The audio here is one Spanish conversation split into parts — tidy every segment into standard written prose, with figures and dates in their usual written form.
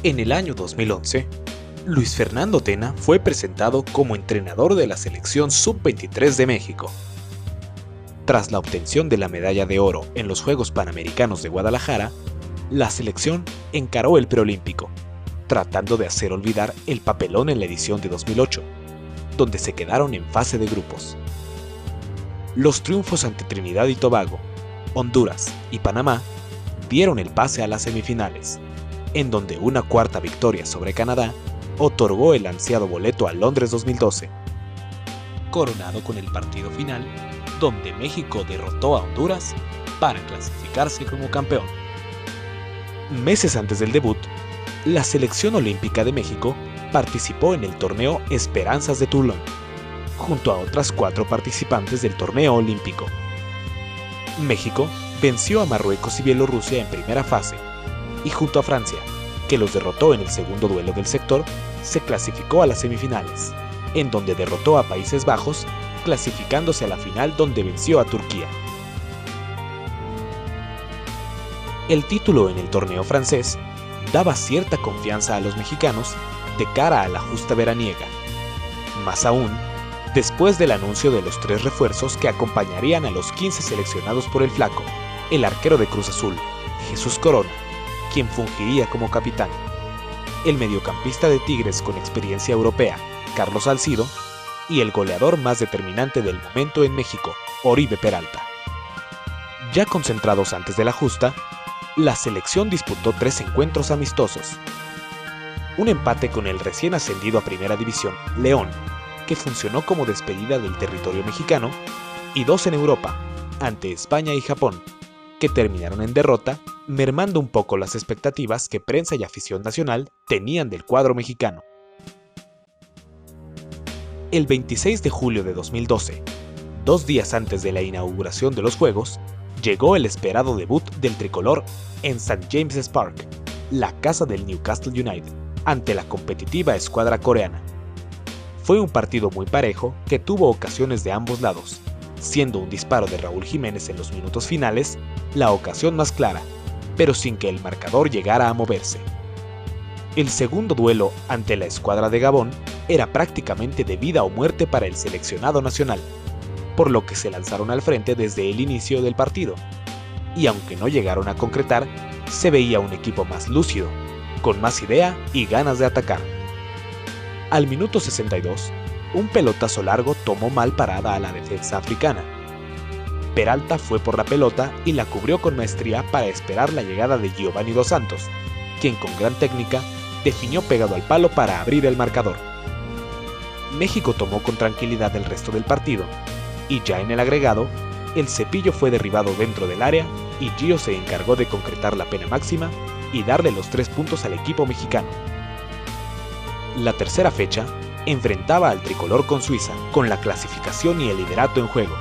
En el año 2011, Luis Fernando Tena fue presentado como entrenador de la selección sub-23 de México. Tras la obtención de la medalla de oro en los Juegos Panamericanos de Guadalajara, la selección encaró el preolímpico, tratando de hacer olvidar el papelón en la edición de 2008, donde se quedaron en fase de grupos. Los triunfos ante Trinidad y Tobago, Honduras y Panamá dieron el pase a las semifinales, en donde una cuarta victoria sobre Canadá otorgó el ansiado boleto a Londres 2012, coronado con el partido final, donde México derrotó a Honduras para clasificarse como campeón. Meses antes del debut, la selección olímpica de México participó en el torneo Esperanzas de Toulon, junto a otras 4 participantes del torneo olímpico. México venció a Marruecos y Bielorrusia en primera fase, y junto a Francia, que los derrotó en el segundo duelo del sector, se clasificó a las semifinales, en donde derrotó a Países Bajos, clasificándose a la final donde venció a Turquía. El título en el torneo francés daba cierta confianza a los mexicanos de cara a la justa veraniega, más aún después del anuncio de los 3 refuerzos que acompañarían a los 15 seleccionados por el Flaco, el arquero de Cruz Azul, Jesús Corona, quien fungiría como capitán, el mediocampista de Tigres con experiencia europea, Carlos Salcido, y el goleador más determinante del momento en México, Oribe Peralta. Ya concentrados antes de la justa, la selección disputó 3 encuentros amistosos. Un empate con el recién ascendido a Primera División, León, que funcionó como despedida del territorio mexicano, y 2 en Europa, ante España y Japón, que terminaron en derrota, mermando un poco las expectativas que prensa y afición nacional tenían del cuadro mexicano. El 26 de julio de 2012, 2 días antes de la inauguración de los Juegos, llegó el esperado debut del tricolor en St. James's Park, la casa del Newcastle United, ante la competitiva escuadra coreana. Fue un partido muy parejo que tuvo ocasiones de ambos lados, siendo un disparo de Raúl Jiménez en los minutos finales la ocasión más clara, pero sin que el marcador llegara a moverse. El segundo duelo ante la escuadra de Gabón era prácticamente de vida o muerte para el seleccionado nacional, por lo que se lanzaron al frente desde el inicio del partido, y aunque no llegaron a concretar, se veía un equipo más lúcido, con más idea y ganas de atacar. Al minuto 62, un pelotazo largo tomó mal parada a la defensa africana. Peralta fue por la pelota y la cubrió con maestría para esperar la llegada de Giovanni Dos Santos, quien con gran técnica definió pegado al palo para abrir el marcador. México tomó con tranquilidad el resto del partido, y ya en el agregado, el cepillo fue derribado dentro del área y Gio se encargó de concretar la pena máxima y darle los 3 puntos al equipo mexicano. La tercera fecha enfrentaba al tricolor con Suiza, con la clasificación y el liderato en juego.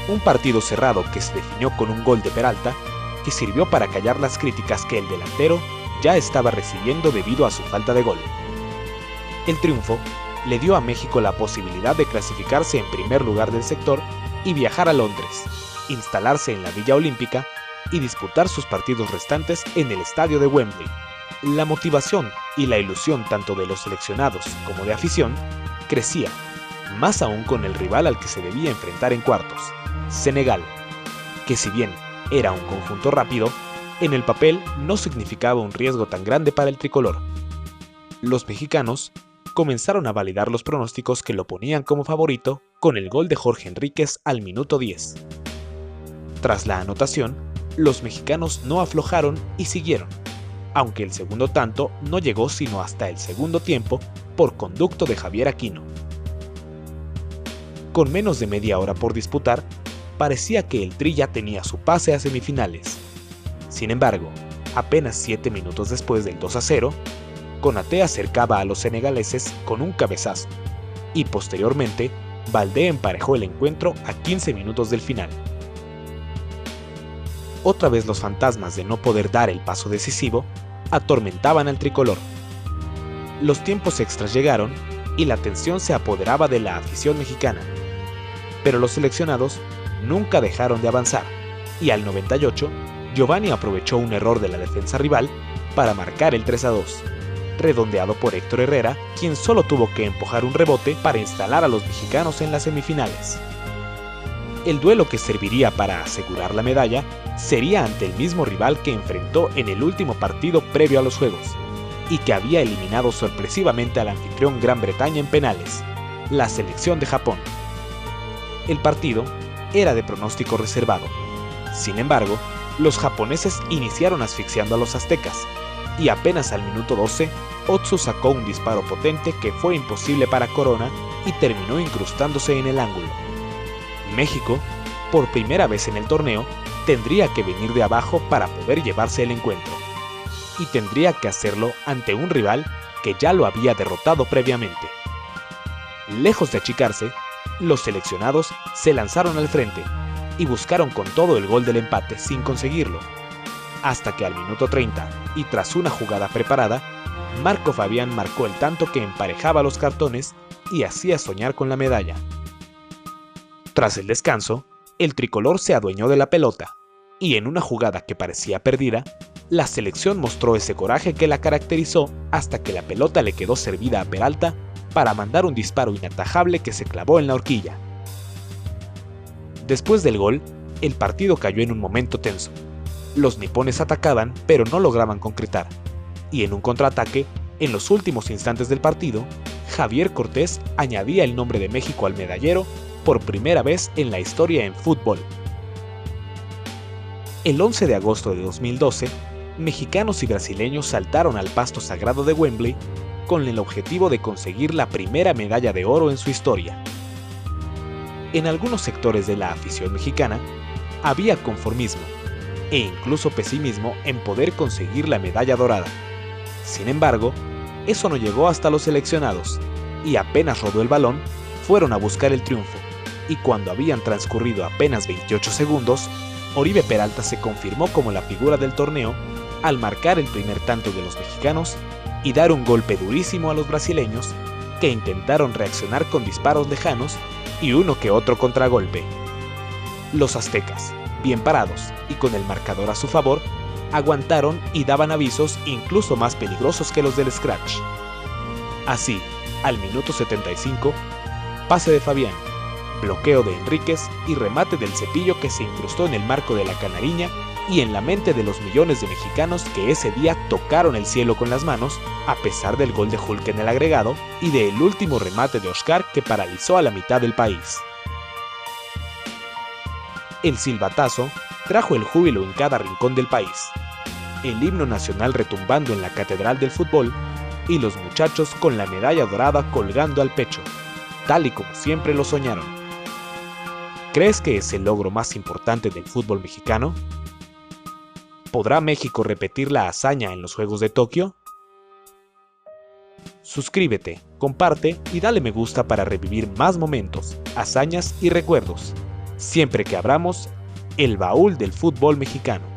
Un partido cerrado que se definió con un gol de Peralta, que sirvió para callar las críticas que el delantero ya estaba recibiendo debido a su falta de gol. El triunfo le dio a México la posibilidad de clasificarse en primer lugar del sector y viajar a Londres, instalarse en la Villa Olímpica y disputar sus partidos restantes en el estadio de Wembley. La motivación y la ilusión tanto de los seleccionados como de afición crecía, más aún con el rival al que se debía enfrentar en cuartos, Senegal, que si bien era un conjunto rápido, en el papel no significaba un riesgo tan grande para el tricolor. Los mexicanos comenzaron a validar los pronósticos que lo ponían como favorito con el gol de Jorge Enríquez al minuto 10. Tras la anotación, los mexicanos no aflojaron y siguieron, aunque el segundo tanto no llegó sino hasta el segundo tiempo por conducto de Javier Aquino. Con menos de media hora por disputar, parecía que el Tri ya tenía su pase a semifinales. Sin embargo, apenas 7 minutos después del 2-0, Konaté acercaba a los senegaleses con un cabezazo, y posteriormente, Baldé emparejó el encuentro a 15 minutos del final. Otra vez los fantasmas de no poder dar el paso decisivo atormentaban al tricolor. Los tiempos extras llegaron y la tensión se apoderaba de la afición mexicana. Pero los seleccionados nunca dejaron de avanzar, y al 98, Giovanni aprovechó un error de la defensa rival para marcar el 3-2, redondeado por Héctor Herrera, quien solo tuvo que empujar un rebote para instalar a los mexicanos en las semifinales. El duelo que serviría para asegurar la medalla sería ante el mismo rival que enfrentó en el último partido previo a los Juegos, y que había eliminado sorpresivamente al anfitrión Gran Bretaña en penales, la selección de Japón. El partido era de pronóstico reservado. Sin embargo, los japoneses iniciaron asfixiando a los aztecas, y apenas al minuto 12, Otsu sacó un disparo potente que fue imposible para Corona y terminó incrustándose en el ángulo. México, por primera vez en el torneo, tendría que venir de abajo para poder llevarse el encuentro, y tendría que hacerlo ante un rival que ya lo había derrotado previamente. Lejos de achicarse, los seleccionados se lanzaron al frente y buscaron con todo el gol del empate sin conseguirlo, hasta que al minuto 30, y tras una jugada preparada, Marco Fabián marcó el tanto que emparejaba los cartones y hacía soñar con la medalla. Tras el descanso, el tricolor se adueñó de la pelota, y en una jugada que parecía perdida, la selección mostró ese coraje que la caracterizó hasta que la pelota le quedó servida a Peralta para mandar un disparo inatajable que se clavó en la horquilla. Después del gol, el partido cayó en un momento tenso. Los nipones atacaban, pero no lograban concretar, y en un contraataque, en los últimos instantes del partido, Javier Cortés añadía el nombre de México al medallero por primera vez en la historia en fútbol. El 11 de agosto de 2012, mexicanos y brasileños saltaron al pasto sagrado de Wembley con el objetivo de conseguir la primera medalla de oro en su historia. En algunos sectores de la afición mexicana había conformismo e incluso pesimismo en poder conseguir la medalla dorada. Sin embargo, eso no llegó hasta los seleccionados, y apenas rodó el balón, fueron a buscar el triunfo, y cuando habían transcurrido apenas 28 segundos, Oribe Peralta se confirmó como la figura del torneo al marcar el primer tanto de los mexicanos y dar un golpe durísimo a los brasileños, que intentaron reaccionar con disparos lejanos y uno que otro contragolpe. Los aztecas, bien parados y con el marcador a su favor, aguantaron y daban avisos incluso más peligrosos que los del Scratch. Así, al minuto 75, pase de Fabián, bloqueo de Enríquez y remate del Cepillo que se incrustó en el marco de la Canariña y en la mente de los millones de mexicanos que ese día tocaron el cielo con las manos, a pesar del gol de Hulk en el agregado y del último remate de Oscar que paralizó a la mitad del país. El silbatazo trajo el júbilo en cada rincón del país, el himno nacional retumbando en la catedral del fútbol y los muchachos con la medalla dorada colgando al pecho, tal y como siempre lo soñaron. ¿Crees que es el logro más importante del fútbol mexicano? ¿Podrá México repetir la hazaña en los Juegos de Tokio? Suscríbete, comparte y dale me gusta para revivir más momentos, hazañas y recuerdos, siempre que abramos el baúl del fútbol mexicano.